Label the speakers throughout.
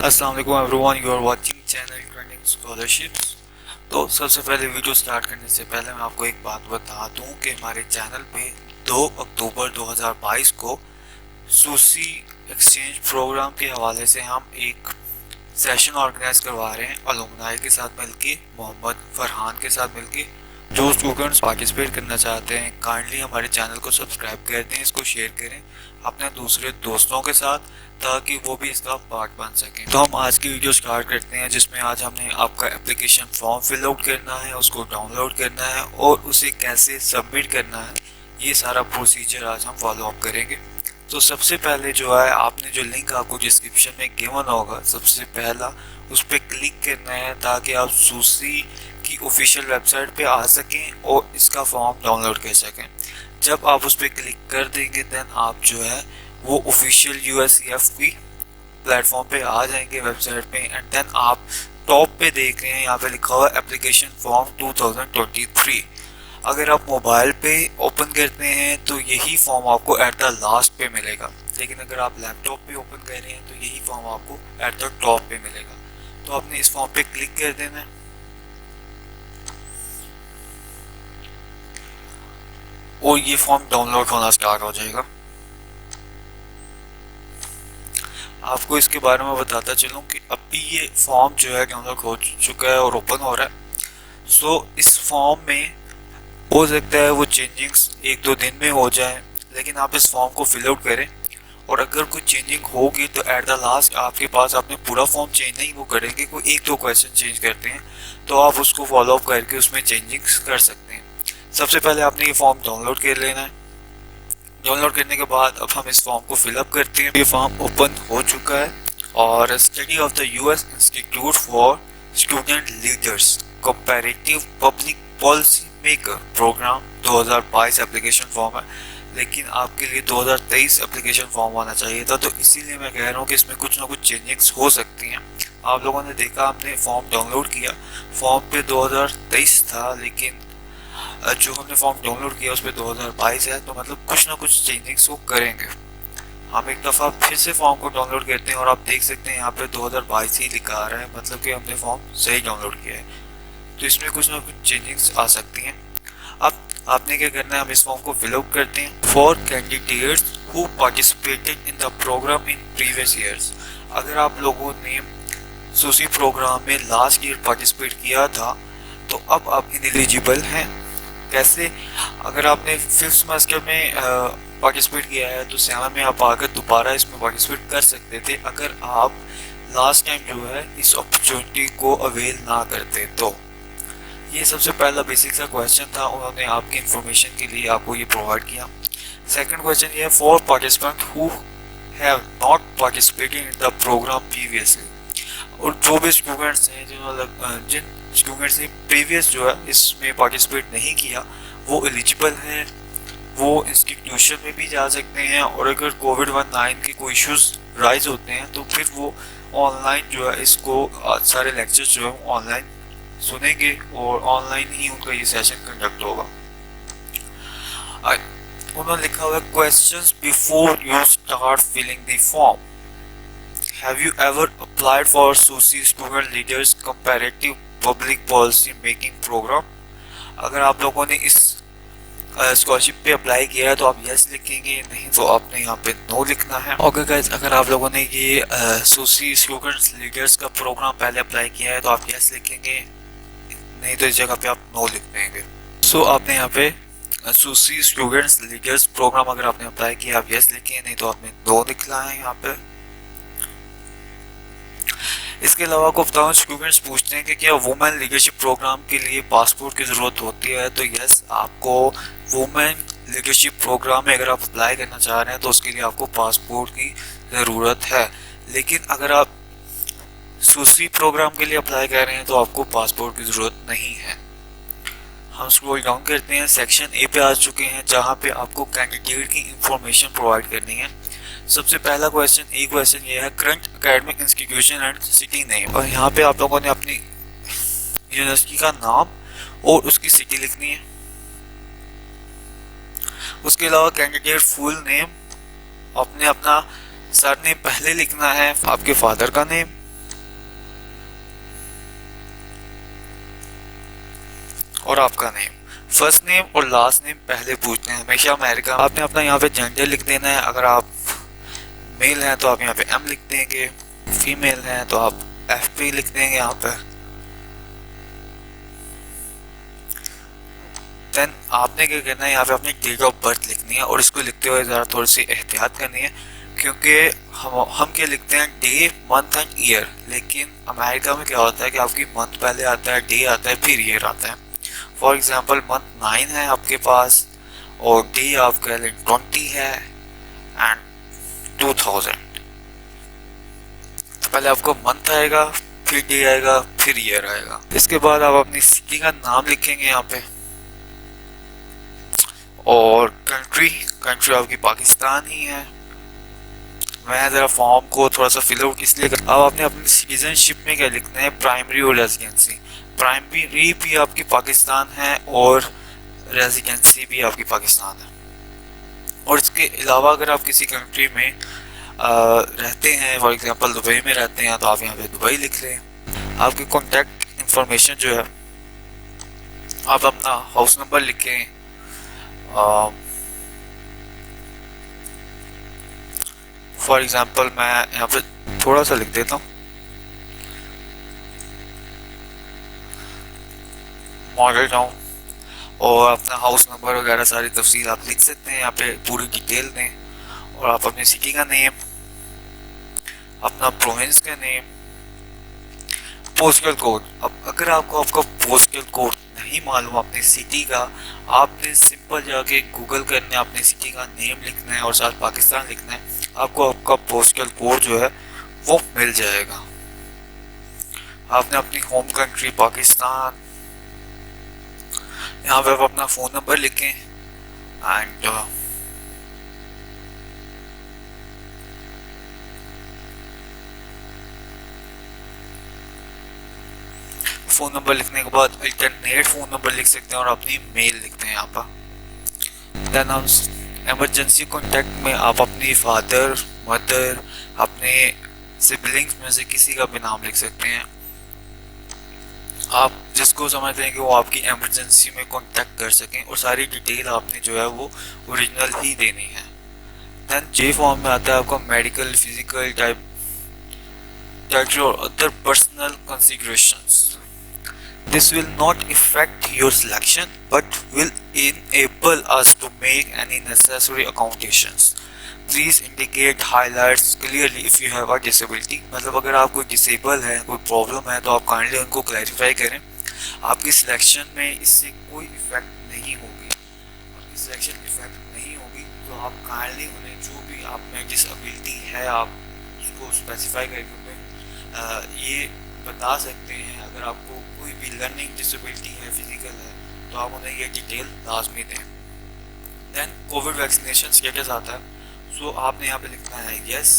Speaker 1: अस्सलाम वालेकुम everyone, you are watching channel trending scholarships. तो सबसे पहले वीडियो स्टार्ट करने से पहले मैं आपको एक बात बता दूं कि हमारे चैनल पे 2 अक्टूबर 2022 को सूसी एक्सचेंज प्रोग्राम के हवाले से हम एक सेशन ऑर्गेनाइज करवा रहे हैं अलुमनाई के साथ मिलके, मोहम्मद फरहान के साथ मिलके। जो स्टूडेंट्स पार्टिसिपेट करना चाहते हैं काइंडली हमारे चैनल को सब्सक्राइब कर दें, इसको शेयर करें अपने दूसरे दोस्तों के साथ ताकि वो भी इसका पार्ट बन सकें। तो हम आज की वीडियो स्टार्ट करते हैं, जिसमें आज हमने आपका एप्लीकेशन फॉर्म फिल आउट करना है, उसको डाउनलोड करना है और उसे कैसे सबमिट करना है, ये सारा प्रोसीजर आज हम फॉलो अप करेंगे। तो सबसे पहले जो है, आपने जो लिंक आपको डिस्क्रिप्शन में गिवन होगा, सबसे पहला उस पर क्लिक करना है ताकि आप सूसी की ऑफिशियल वेबसाइट पे आ सकें और इसका फॉर्म डाउनलोड कर सकें। जब आप उस पर क्लिक कर देंगे देन आप जो है वो ऑफिशियल यूएससीएफ की प्लेटफॉर्म पे आ जाएंगे, वेबसाइट पे। एंड देन आप टॉप पे देख रहे हैं, यहाँ पे लिखा हुआ एप्लीकेशन फॉर्म 2023। अगर आप मोबाइल पे ओपन करते हैं तो यही फॉर्म आपको एट द लास्ट पे मिलेगा, लेकिन अगर आप लैपटॉप पे ओपन कर रहे हैं तो यही फॉर्म आपको एट द टॉप पे मिलेगा। तो आपने इस फॉर्म पे क्लिक कर देना है और ये फॉर्म डाउनलोड होना स्टार्ट हो जाएगा। आपको इसके बारे में बताता चलूँ कि अभी ये फॉर्म जो है डाउनलोड हो चुका है और ओपन हो रहा है। सो इस फॉर्म में हो सकता है वो चेंजिंग्स 1-2 दिन में हो जाए, लेकिन आप इस फॉर्म को फिल आउट करें और अगर कोई चेंजिंग होगी तो एट द लास्ट आपके पास आपने पूरा फॉर्म चेंज नहीं वो करेंगे, कोई 1-2 क्वेश्चन चेंज करते हैं तो आप उसको फॉलो अप करके उसमें चेंजिंग्स कर सकते हैं। सबसे पहले आपने ये फॉर्म डाउनलोड कर लेना है। डाउनलोड करने के बाद अब हम इस फॉर्म को फिलअप करते हैं। ये फॉर्म ओपन हो चुका है और study of the US institute for student leaders comparative public policy maker programme 2022 application form है, लेकिन आपके लिए 2023 एप्लीकेशन फॉर्म आना चाहिए था, तो इसीलिए मैं कह रहा हूँ कि इसमें कुछ ना कुछ चेंजिंग्स हो सकती हैं। आप लोगों ने देखा, हमने फॉर्म डाउनलोड किया, फॉर्म पे 2023 था, लेकिन जो हमने फॉर्म डाउनलोड किया उस पर 2022 है, तो मतलब कुछ ना कुछ चेंजिंग्स वो करेंगे। हम एक दफ़ा फिर से फॉर्म को डाउनलोड करते हैं और आप देख सकते हैं यहाँ पे 2022 ही लिखा आ रहा है, मतलब कि हमने फॉर्म सही डाउनलोड किया है। तो इसमें कुछ ना कुछ चेंजिंग्स आ सकती हैं। अब आपने क्या करना है, हम इस फॉर्म को फिलअप करते हैं। For candidates who participated in the programme in previous years, अगर आप लोगों ने सूसी प्रोग्राम में लास्ट ईयर पार्टिसिपेट किया था तो अब आप इनएलिजिबल हैं। कैसे? अगर आपने फिफ्थ सेमेस्टर में पार्टिसिपेट किया है तो 7 में आप आकर दोबारा इसमें पार्टिसिपेट कर सकते थे, अगर आप लास्ट टाइम जो है इस अपॉर्चुनिटी को अवेल ना करते। तो ये सबसे पहला बेसिक सा क्वेश्चन था, उन्होंने आपकी इंफॉर्मेशन के लिए आपको ये प्रोवाइड किया। सेकंड क्वेश्चन ये है, for participant who have not participated in the programme previously, और जो भी स्टूडेंट्स हैं जिन स्टूडेंट्स ने प्रीवियस जो है इसमें पार्टिसिपेट नहीं किया वो एलिजिबल हैं, वो इंस्टीट्यूशन में भी जा सकते हैं, और अगर कोविड-19 के कोई इश्यूज राइज होते हैं तो फिर वो ऑनलाइन जो है इसको सारे लेक्चर्स जो है ऑनलाइन सुनेंगे और ऑनलाइन ही उनका ये सेशन कंडक्ट होगा। उन्होंने लिखा हुआ है, questions before you start filling the form, Have you ever applied for SUSI Student Leaders Comparative Public Policy Making Program? अगर आप लोगों ने इस स्कॉलरशिप पे अप्लाई किया है तो आप यस लिखेंगे, नहीं तो आपने यहाँ पे नो लिखना है। ओके गाइस, अगर आप लोगों ने ये सूसी स्टूडेंट्स लीडर्स का प्रोग्राम पहले अप्लाई किया है तो आप यस लिखेंगे, नहीं तो इस जगह पे आप नो लिख देंगे। सो आपने यहाँ पे सूसी स्टूडेंट्स लीडर्स प्रोग्राम अगर आपने अप्लाई किया आप यस लिखें, नहीं तो आपने नो लिखना है यहाँ पे। इसके अलावा आपको बताऊं, स्टूडेंट्स पूछते हैं कि क्या वुमेन लीडरशिप प्रोग्राम के लिए पासपोर्ट की ज़रूरत होती है, तो यस, आपको वुमेन लीडरशिप प्रोग्राम में अगर आप अप्लाई करना चाह रहे हैं तो उसके लिए आपको पासपोर्ट की ज़रूरत है, लेकिन अगर आप सूसी प्रोग्राम के लिए अप्लाई कर रहे हैं तो आपको पासपोर्ट की ज़रूरत नहीं है। हम स्क्रॉल डाउन करते हैं, सेक्शन ए पे आ चुके हैं जहाँ पे आपको कैंडिडेट की इंफॉर्मेशन प्रोवाइड करनी है। सबसे पहला क्वेश्चन ये है, current academic institution and city name, और यहाँ पे आप लोगों ने अपनी यूनिवर्सिटी का नाम और उसकी सिटी लिखनी है। उसके अलावा कैंडिडेट फुल नेम, आपने अपना सरनेम पहले लिखना है, आपके फादर का नेम, और आपका नेम। फर्स्ट नेम और लास्ट नेम पहले पूछते हैं हमेशा अमेरिका। आपने अपना यहाँ पे जेंडर लिख देना है। अगर आप मेल हैं तो आप यहाँ पे एम लिख देंगे, फीमेल हैं तो आप एफ पी लिख देंगे यहाँ पे। देन आपने क्या करना है, यहाँ पे अपनी डेट ऑफ बर्थ लिखनी है और इसको लिखते हुए ज़रा थोड़ी सी एहतियात करनी है, क्योंकि हम क्या लिखते हैं डे, मंथ एंड ईयर, लेकिन अमेरिका में क्या होता है कि आपकी मंथ पहले आता है, डे आता है, फिर ईयर आता है। फॉर एग्जांपल मंथ 9 है आपके पास और डे आपका 20 है एंड 2000। तो पहले आपको मंथ आएगा, फिर डे आएगा, फिर ईयर आएगा। इसके बाद आप अपनी सिटी का नाम लिखेंगे यहाँ पे और कंट्री आपकी पाकिस्तान ही है। मैं ज़रा फॉर्म को थोड़ा सा फिल आउट इसलिए कर। अब आपने अपनी सिटीजनशिप में क्या लिखना है, प्राइमरी और रेजिडेंसी। प्राइमरी भी आपकी पाकिस्तान है और रेजिडेंसी भी आपकी पाकिस्तान है। और इसके अलावा अगर आप किसी कंट्री में रहते हैं, फॉर एग्जांपल दुबई में रहते हैं, तो आप यहाँ पे दुबई लिख लें। आपकी कॉन्टैक्ट इंफॉर्मेशन जो है, आप अपना हाउस नंबर लिखें, फॉर एग्जांपल मैं यहाँ पे थोड़ा सा लिख देता हूँ, मॉडल टाउन, और अपना हाउस नंबर वगैरह सारी तफसील आप लिख सकते हैं। यहाँ पे पूरी डिटेल दें और आप अपनी सिटी का नेम, अपना प्रोविंस का नेम, पोस्टल कोड। अब अगर आपको आपका पोस्टल कोड नहीं मालूम अपनी सिटी का, आपने सिंपल जाके गूगल करना है, अपनी सिटी का नेम लिखना है और साथ पाकिस्तान लिखना है, आपको आपका पोस्टल कोड जो है वो मिल जाएगा। आपने अपनी होम कंट्री पाकिस्तान, यहाँ पे आप अपना फ़ोन नंबर लिखें एंड फ़ोन नंबर लिखने के बाद इंटरनेट फ़ोन नंबर लिख सकते हैं और अपनी मेल लिखते हैं यहाँ पर। देन हम एमरजेंसी कॉन्टैक्ट में आप अपनी फादर, मदर, अपने सिबलिंग्स में से किसी का भी नाम लिख सकते हैं, आप जिसको समझते हैं कि वो आपकी एमरजेंसी में कांटेक्ट कर सकें, और सारी डिटेल आपने जो है वो ओरिजिनल ही देनी है। देन जे फॉर्म में आता है आपका मेडिकल, फिजिकल टाइप और other personal configurations. This will not affect your selection but will enable us to make any necessary accommodations. Please indicate highlights clearly if you have a disability. मतलब अगर आप कोई disable है, कोई problem है, तो आप काइंडली उनको क्लैरिफाई करें। आपकी सिलेक्शन में इससे कोई इफेक्ट नहीं होगी। आपकी सिलेक्शन इफेक्ट नहीं होगी तो आप काइंडली उन्हें जो भी आप में डिसेबिलिटी है आप उसको स्पेसिफाई करके ये बता सकते हैं। अगर आपको कोई भी लर्निंग डिसेबिलिटी है, फिजिकल है, तो आप उन्हें ये डिटेल लाजमी दें। देन कोविड वैक्सीनेशन स्टेटस आता है, सो आपने यहाँ पे लिखना है यस,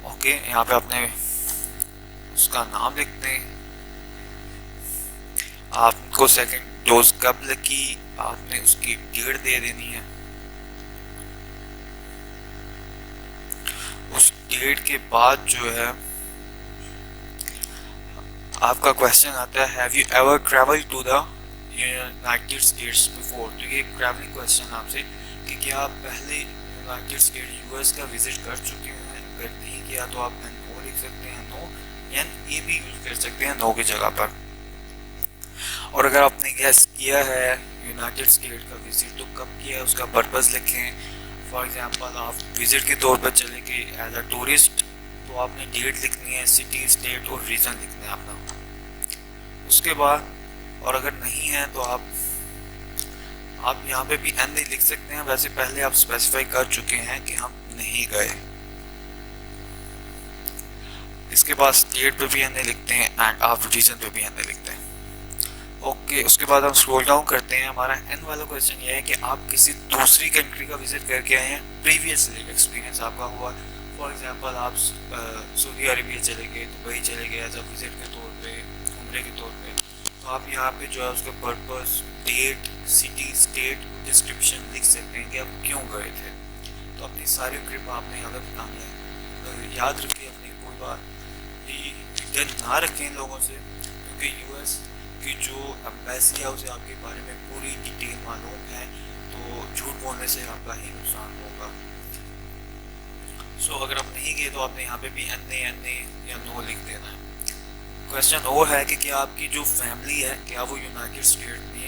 Speaker 1: ओके। यहाँ पे आपने उसका नाम लिख दें, आपको सेकंड डोज कब लगी, आपने उसकी डेट दे देनी है। उस डेट के बाद जो है आपका क्वेश्चन आता है have you ever travel to the United States before. तो ये ट्रैवलिंग क्वेश्चन आपसे कि क्या आप पहले यूनाइटेड स्टेट यूएस का विजिट कर चुके हैं। अगर नहीं किया तो आप नो लिख सकते हैं, नो, एन ए भी यूज कर सकते हैं नो की जगह पर। और अगर आपने गेस किया है यूनाइटेड स्टेट का विजिट तो कब किया है उसका पर्पस लिखें। फॉर एग्जांपल आप विजिट के तौर पर चले गए एज अ टूरिस्ट, तो आपने डेट लिखनी है, सिटी, स्टेट और रीजन लिखना है अपना। उसके बाद और अगर नहीं है तो आप यहाँ पे भी एन नहीं लिख सकते हैं, वैसे पहले आप स्पेसिफाई कर चुके हैं कि हम नहीं गए। इसके बाद स्टेट पे भी एन नहीं लिखते हैं एंड आप रीजन पे भी एन नहीं लिखते हैं, ओके। उसके बाद हम स्क्रॉल डाउन करते हैं। हमारा एन वाला क्वेश्चन ये है कि आप किसी दूसरी कंट्री का विजिट करके आए हैं, प्रीवियसली एक्सपीरियंस आपका हुआ। फॉर एग्जांपल आप सऊदी अरेबिया चले गए, दुबई चले गए एज अ विजिट के तौर पे, उम्रे के तौर पे, तो आप यहाँ पे जो है उसका purpose, date, city, state, description लिख सकते हैं कि आप क्यों गए थे। तो अपनी सारी ट्रिप आपने यहाँ पे बतानी है। याद रखिए अपनी कोई बात भी रिटर्न ना रखें लोगों से, क्योंकि यूएस आपकी जो एम्बेसी है उसे आपके बारे में पूरी डिटेल मालूम है, तो झूठ बोलने से आपका ही नुकसान होगा। सो अगर आप नहीं गए तो आपने यहाँ पे भी एन ए या नो लिख देना है। क्वेश्चन वो है कि क्या आपकी जो फैमिली है क्या वो यूनाइटेड स्टेट में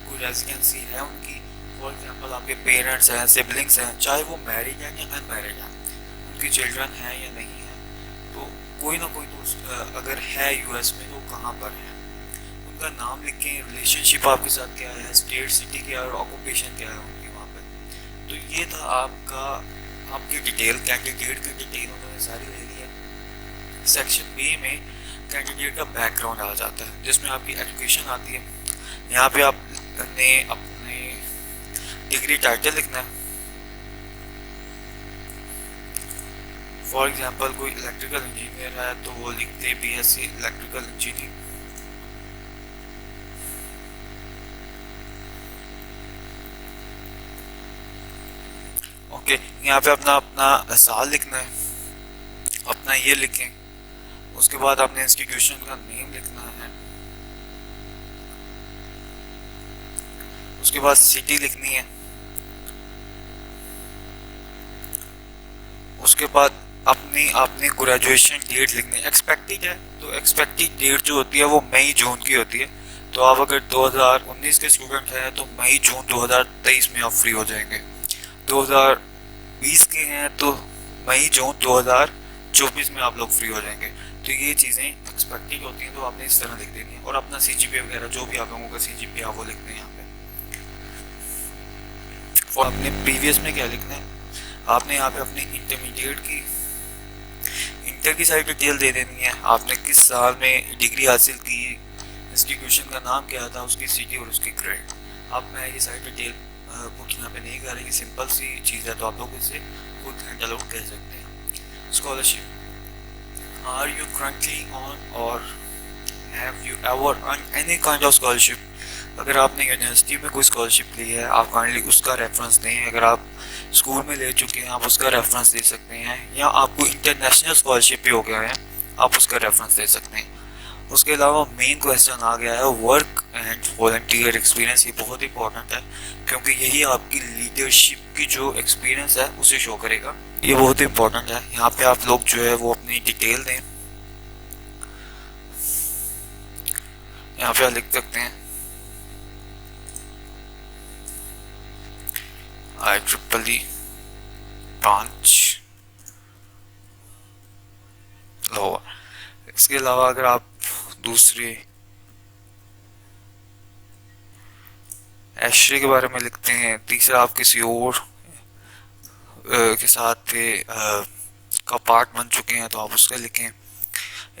Speaker 1: कोई रेजिडेंसी है उनकी। फॉर एग्जांपल आपके पेरेंट्स हैं, सिबलिंग्स हैं, चाहे वो मैरिड हैं या अनमैरिड हैं, उनके चिल्ड्रन हैं या नहीं हैं, तो कोई ना कोई तो अगर है यूएस में तो कहाँ पर है, उनका नाम लिखें, रिलेशनशिप आपके साथ क्या है, स्टेट सिटी क्या है और ऑक्यूपेशन क्या है उनकी वहाँ पे। तो ये था आपका आपकी डिटेल, कैंडिडेट की डिटेल उन्होंने सारी ले ली है। सेक्शन बी में कैंडिडेट का बैकग्राउंड आ जाता है जिसमें आपकी एजुकेशन आती है। यहाँ पे आपने अपने डिग्री टाइटल लिखना है। फॉर एग्जांपल कोई इलेक्ट्रिकल इंजीनियर है तो वो लिखते बीएससी इलेक्ट्रिकल इंजीनियरिंग। ओके, यहाँ पे अपना अपना साल लिखना है, अपना ये लिखें। उसके बाद आपने इंस्टीट्यूशन का नेम लिखना है। उसके बाद सिटी लिखनी है। उसके बाद अपनी आपने ग्रेजुएशन डेट लिखनी है। एक्सपेक्टेड है तो एक्सपेक्टेड डेट जो होती है वो मई जून की होती है। तो आप अगर 2019 के स्टूडेंट हैं तो मई जून 2023 में आप फ्री हो जाएंगे। 2020 के हैं तो मई जून 2024 में आप लोग फ्री हो जाएंगे। तो ये चीज़ें एक्सपेक्टेड होती हैं तो आपने इस तरह लिख देनी है। और अपना सीजीपीए वगैरह जो भी आप लोगों का सीजीपीए आप वो लिखते हैं यहाँ पे। और आपने प्रीवियस में क्या लिखना है, आपने यहाँ पे अपनी इंटरमीडिएट की इंटर की सारी डिटेल दे देनी है। आपने किस साल में डिग्री हासिल की, इंस्टीट्यूशन का नाम क्या था, उसकी सिटी और उसकी ग्रेड। अब मैं ये सारी डिटेल कुछ यहाँ पे नहीं करेंगे, सिंपल सी चीज़ है तो आप लोग इसे खुद हैंडल आउट कर सकते हैं। Scholarship, are you currently on और have you ever earn any kind of scholarship. अगर आपने यूनिवर्सिटी में कोई स्कॉलरशिप ली है आप काइंडली उसका रेफरेंस दें। अगर आप स्कूल में ले चुके हैं आप उसका रेफरेंस दे सकते हैं, या आपको इंटरनेशनल स्कॉलरशिप भी हो गया है आप उसका रेफरेंस दे सकते हैं। उसके अलावा मेन क्वेश्चन आ गया है वर्क एंड वॉलंटियर एक्सपीरियंस। ये बहुत इंपॉर्टेंट है क्योंकि यही आपकी लीडरशिप की जो एक्सपीरियंस है उसे शो करेगा। ये बहुत इंपॉर्टेंट है। यहाँ पे आप लोग जो है वो अपनी डिटेल दें। यहाँ पे आप लिख सकते हैं IEEE ब्रांच लाहौर। इसके अलावा अगर आप दूसरे एशरे के बारे में लिखते हैं, तीसरा आप किसी और के साथ का पार्ट बन चुके हैं तो आप उसका लिखें।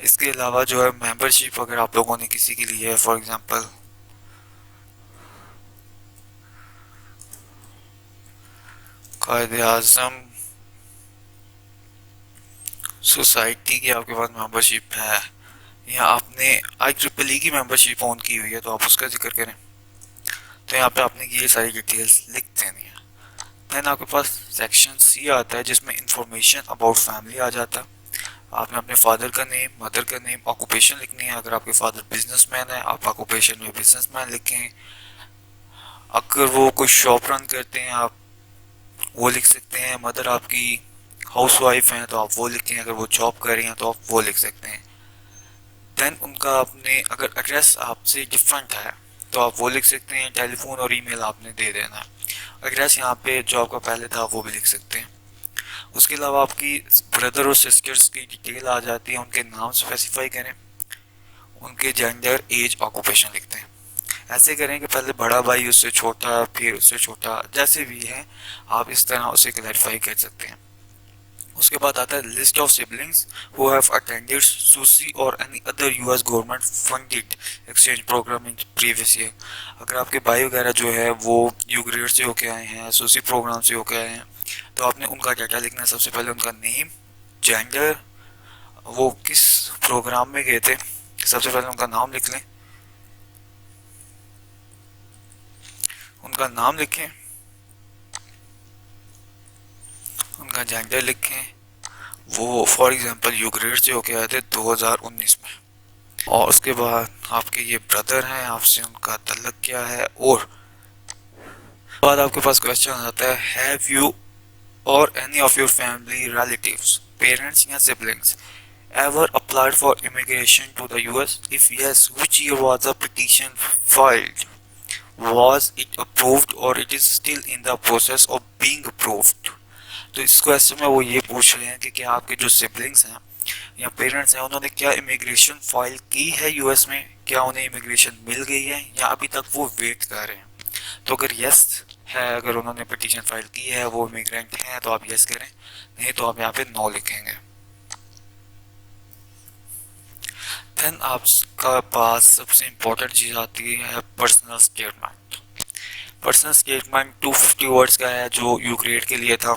Speaker 1: इसके अलावा जो है मेंबरशिप अगर आप लोगों ने किसी के लिए है, फॉर एग्जांपल कायदे आज़म सोसाइटी की आपके पास मेंबरशिप है, या आपने IEEE की मेंबरशिप ऑन की हुई है तो आप उसका जिक्र करें। तो यहाँ पे आपने ये सारी डिटेल्स लिख देनी है। देन आपके पास सेक्शन सी आता है जिसमें इंफॉर्मेशन अबाउट फैमिली आ जाता है। आपने अपने फादर का नेम, मदर का नेम, ऑक्यूपेशन लिखनी है। अगर आपके फादर बिजनेसमैन है आप ऑक्यूपेशन में बिजनेसमैन लिखें। अगर वो कोई शॉप रन करते हैं आप वो लिख सकते हैं। मदर आपकी हाउस वाइफ हैं तो आप वो लिखें। अगर वो जॉब कर रही हैं तो आप वो लिख सकते हैं। देन उनका आपने अगर एड्रेस आपसे डिफरेंट है तो आप वो लिख सकते हैं। टेलीफोन और ईमेल आपने दे देना है। एड्रेस यहाँ पे जॉब का पहले था वो भी लिख सकते हैं। उसके अलावा आपकी ब्रदर और सिस्टर्स की डिटेल आ जाती है, उनके नाम स्पेसिफाई करें, उनके जेंडर, एज, ऑक्यूपेशन लिखते हैं। ऐसे करें कि पहले बड़ा भाई उससे छोटा, फिर उससे छोटा, जैसे भी है आप इस तरह उसे क्लैरिफाई कर सकते हैं। उसके बाद आता है list of siblings who have attended SUSI और any other US government funded exchange program in previous year. अगर आपके भाई वगैरह जो है वो यूग्रेड से होके आए हैं, सूसी प्रोग्राम से होके आए हैं, तो आपने उनका डाटा लिखना है। सबसे पहले उनका नेम, जेंडर, वो किस प्रोग्राम में गए थे, सबसे पहले उनका नाम लिख लें। उनका नाम लिखें, उनका जेंडर लिखें, वो फॉर एग्जांपल यूग्रेड से होके आए थे 2019 में। और उसके बाद आपके ये ब्रदर हैं, आपसे उनका तल्लक क्या है, और बाद आपके पास क्वेश्चन आता है, हैव यू और any of your family relatives, parents या siblings, ever applied for immigration to the US? If yes, which year was the petition filed? Was it approved or it is still in the process of being approved? तो इस question में वो ये पूछ रहे हैं कि क्या आपके जो सिबलिंग्स हैं या पेरेंट्स हैं उन्होंने क्या इमिग्रेशन फाइल की है यूएस में, क्या उन्हें इमिग्रेशन मिल गई है या अभी तक वो वेट कर रहे हैं। तो अगर यस है, अगर उन्होंने पिटीशन फाइल की है, वो इमिग्रेंट हैं, तो आप यस करें, नहीं तो आप यहाँ पे नो लिखेंगे। देन आपका पास सबसे इम्पोर्टेंट चीज़ आती है personal statement. Personal statement 250 words का है जो यू ग्रेड के लिए था।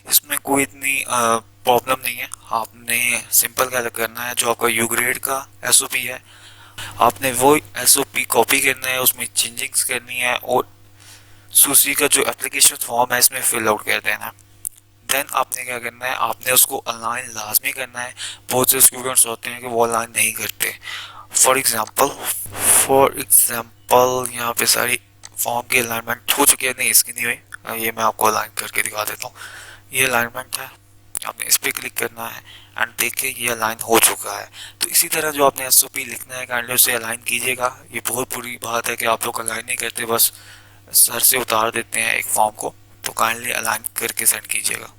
Speaker 1: इसमें कोई इतनी प्रॉब्लम नहीं है, आपने सिंपल क्या करना है, जो आपका यू ग्रेड का एसओपी है आपने वो एसओपी कॉपी करना है, उसमें चेंजिंग्स करनी है और सूसी का जो एप्लीकेशन फॉर्म है इसमें फिल आउट कर देना है। देन आपने क्या करना है, आपने उसको अलाइन लाजमी करना है। बहुत से स्टूडेंट्स होते हैं कि वो अलाइन नहीं करते। फॉर एग्जांपल यहाँ पे सारी फॉर्म की अलाइनमेंट हो चुकी है, नहीं इसकी नहीं हुई, ये मैं आपको अलाइन करके दिखा देता हूँ। ये अलाइनमेंट है, आपने इस पर क्लिक करना है एंड देखिए ये अलाइन हो चुका है। तो इसी तरह जो आपने एसओपी लिखना है काइंडली उसे अलाइन कीजिएगा। ये बहुत बुरी बात है कि आप लोग अलाइन नहीं करते, बस सर से उतार देते हैं एक फॉर्म को। तो काइंडली अलाइन करके सेंड कीजिएगा।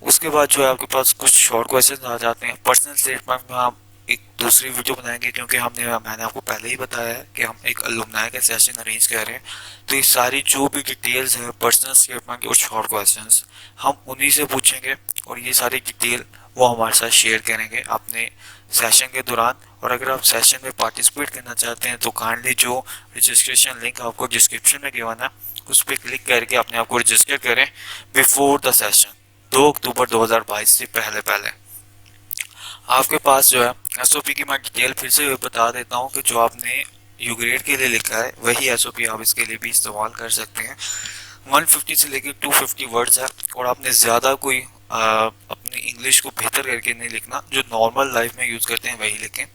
Speaker 1: उसके बाद जो है आपके पास कुछ शॉर्ट क्वेश्चन आ जाते हैं। पर्सनल स्टेटमेंट में हम एक दूसरी वीडियो बनाएंगे क्योंकि मैंने आपको पहले ही बताया है कि हम एक अलुमनाई का सेशन अरेंज कर रहे हैं। तो ये सारी जो भी डिटेल्स हैं पर्सनल स्टेटमेंट के और शॉर्ट क्वेश्चंस हम उन्हीं से पूछेंगे और ये सारी डिटेल वो हमारे साथ शेयर करेंगे अपने सेशन के दौरान। और अगर आप सेशन में पार्टिसिपेट करना चाहते हैं तो काइंडली जो रजिस्ट्रेशन लिंक आपको डिस्क्रिप्शन में गिवन है उस पर क्लिक करके अपने आप को रजिस्टर करें बिफोर द सेशन 2 अक्टूबर 2022 से पहले आपके पास जो है एसओपी की मैं डिटेल फिर से बता देता हूँ कि जो आपने यू ग्रेड के लिए लिखा है वही एसओपी आप इसके लिए भी इस्तेमाल कर सकते हैं। 150 से लेकर 250 वर्ड्स है और आपने ज़्यादा कोई अपनी इंग्लिश को बेहतर करके नहीं लिखना, जो नॉर्मल लाइफ में यूज़ करते हैं वही लिखें,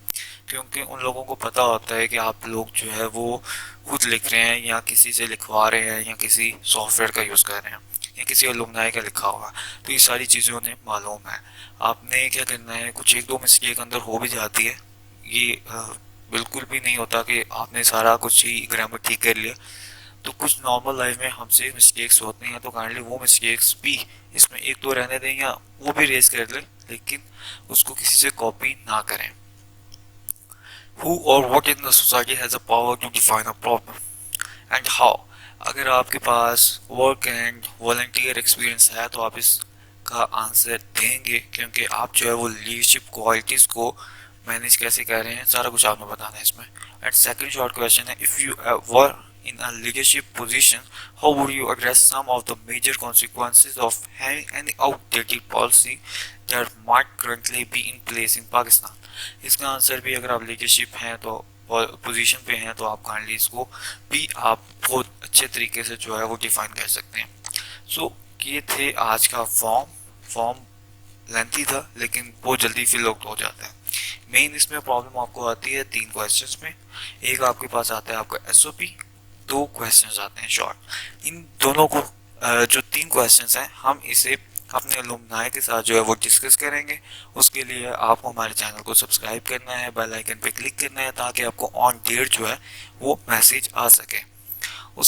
Speaker 1: क्योंकि उन लोगों को पता होता है कि आप लोग जो है वो खुद लिख रहे हैं या किसी से लिखवा रहे हैं या किसी सॉफ्टवेयर का यूज़ कर रहे हैं या किसी अलुमनाई का लिखा हुआ। तो ये सारी चीज़ें उन्हें मालूम है। आपने क्या करना है, कुछ एक दो मिस्टेक अंदर हो भी जाती है, ये बिल्कुल भी नहीं होता कि आपने सारा कुछ ही ग्रामर ठीक कर लिया। तो कुछ नॉर्मल लाइफ में हमसे मिस्टेक्स होते हैं, तो काइंडली वो मिस्टेक्स भी इसमें एक दो रहने दें या वो भी रेज कर लें, लेकिन उसको किसी से कॉपी ना करें। Who or what in the society has the power to define a problem and how? अगर आपके पास वर्क एंड वॉलंटियर एक्सपीरियंस है तो आप इसका आंसर देंगे, क्योंकि आप जो है वो लीडरशिप क्वालिटीज़ को मैनेज कैसे कर रहे हैं सारा कुछ आपने बताना है इसमें। एंड सेकंड शॉर्ट क्वेश्चन है, if you were in a leadership position, how would you address some of the major consequences of having any outdated policy that might currently be in place in Pakistan? इसका answer भी अगर आप leadership हैं तो position पे हैं तो आप काइंडली इसको भी आप बहुत अच्छे तरीके से जो है वो डिफाइन कर सकते हैं। सो ये थे आज का फॉर्म लेंथी था लेकिन बहुत जल्दी फिल आउट हो जाता है। मेन इसमें प्रॉब्लम आपको आती है 3 क्वेश्चंस में। एक आपके पास आता है आपका एसओपी, 2 क्वेश्चंस आते हैं शॉर्ट। इन दोनों को जो 3 क्वेश्चंस हैं हम इसे अपने अलुमनाई के साथ जो है वो डिस्कस करेंगे। उसके लिए आपको हमारे चैनल को सब्सक्राइब करना है, बेल आइकन पे क्लिक करना है ताकि आपको ऑन डेट जो है वो मैसेज आ सके।